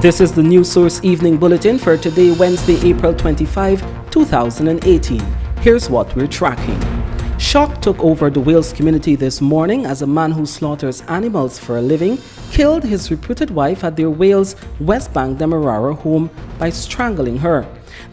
This is the News Source Evening Bulletin for today, Wednesday, April 25, 2018. Here's what we're tracking. Shock took over the Wales community this morning as a man who slaughters animals for a living killed his reputed wife at their Wales West Bank Demerara home by strangling her.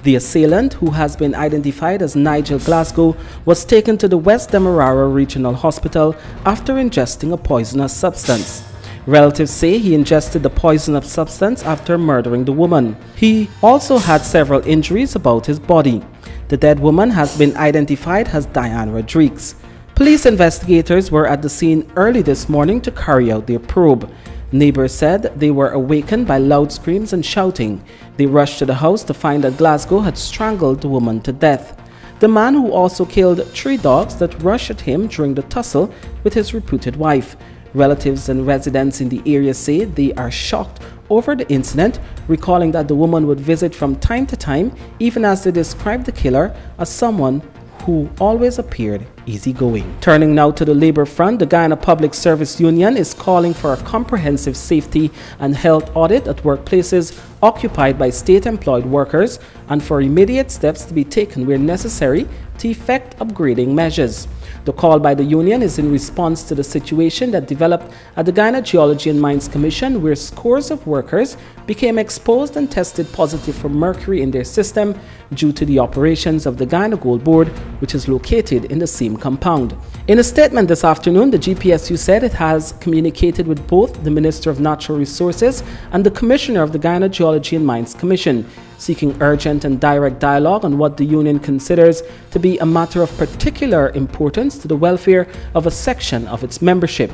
The assailant, who has been identified as Nigel Glasgow, was taken to the West Demerara Regional Hospital after ingesting a poisonous substance. Relatives say he ingested the poisonous substance after murdering the woman. He also had several injuries about his body. The dead woman has been identified as Diane Rodriguez. Police investigators were at the scene early this morning to carry out their probe. Neighbors said they were awakened by loud screams and shouting. They rushed to the house to find that Glasgow had strangled the woman to death. The man, who also killed 3 dogs that rushed at him during the tussle with his reputed wife. Relatives and residents in the area say they are shocked over the incident, recalling that the woman would visit from time to time, even as they described the killer as someone who always appeared easygoing. Turning now to the labor front, the Guyana Public Service Union is calling for a comprehensive safety and health audit at workplaces occupied by state-employed workers and for immediate steps to be taken where necessary to effect upgrading measures. The call by the union is in response to the situation that developed at the Guyana Geology and Mines Commission, where scores of workers became exposed and tested positive for mercury in their system due to the operations of the Guyana Gold Board, which is located in the same compound. In a statement this afternoon, the GPSU said it has communicated with both the Minister of Natural Resources and the Commissioner of the Guyana Geology and Mines Commission, seeking urgent and direct dialogue on what the union considers to be a matter of particular importance to the welfare of a section of its membership.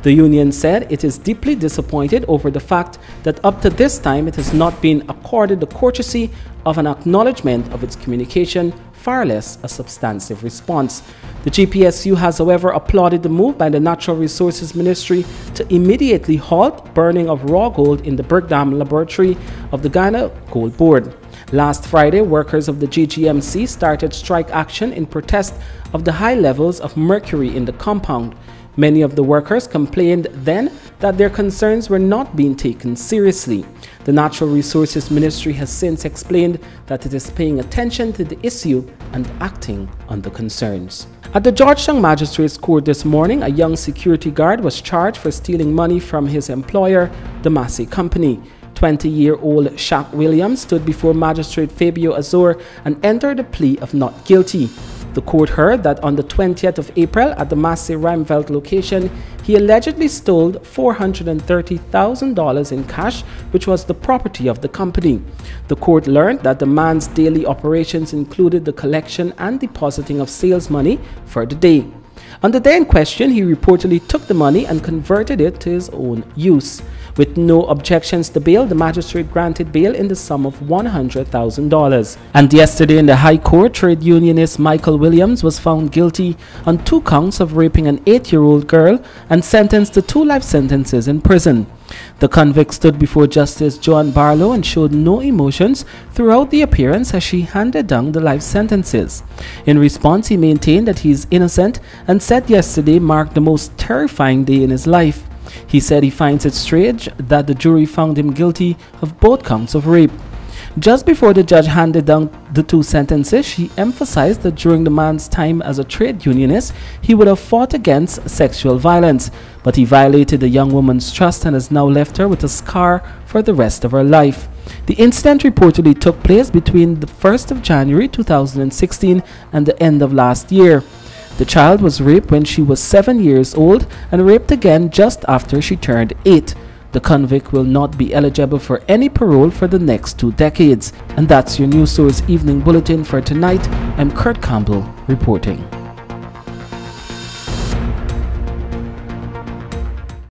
The union said it is deeply disappointed over the fact that up to this time it has not been accorded the courtesy of an acknowledgement of its communication, far less a substantive response. The GPSU has, however, applauded the move by the Natural Resources Ministry to immediately halt burning of raw gold in the Bergdam laboratory of the Guyana Gold Board. Last Friday, workers of the GGMC started strike action in protest of the high levels of mercury in the compound. Many of the workers complained then that their concerns were not being taken seriously. The Natural Resources Ministry has since explained that it is paying attention to the issue and acting on the concerns. At the Georgetown Magistrates Court this morning, a young security guard was charged for stealing money from his employer, the Massey Company. 20-year-old Shaq Williams stood before Magistrate Fabio Azor and entered a plea of not guilty. The court heard that on the 20th of April at the Massey Rimeveld location, he allegedly stole $430,000 in cash, which was the property of the company. The court learned that the man's daily operations included the collection and depositing of sales money for the day. On the day in question, he reportedly took the money and converted it to his own use. With no objections to bail, the magistrate granted bail in the sum of $100,000. And yesterday in the High Court, trade unionist Michael Williams was found guilty on 2 counts of raping an 8-year-old girl and sentenced to 2 life sentences in prison. The convict stood before Justice Joan Barlow and showed no emotions throughout the appearance as she handed down the life sentences. In response, he maintained that he is innocent and said yesterday marked the most terrifying day in his life. He said he finds it strange that the jury found him guilty of both counts of rape. Just before the judge handed down the 2 sentences, she emphasized that during the man's time as a trade unionist, he would have fought against sexual violence, but he violated the young woman's trust and has now left her with a scar for the rest of her life. The incident reportedly took place between the 1st of January 2016 and the end of last year. The child was raped when she was 7 years old and raped again just after she turned 8. The convict will not be eligible for any parole for the next 2 decades. And that's your News Source Evening Bulletin for tonight. I'm Kurt Campbell reporting.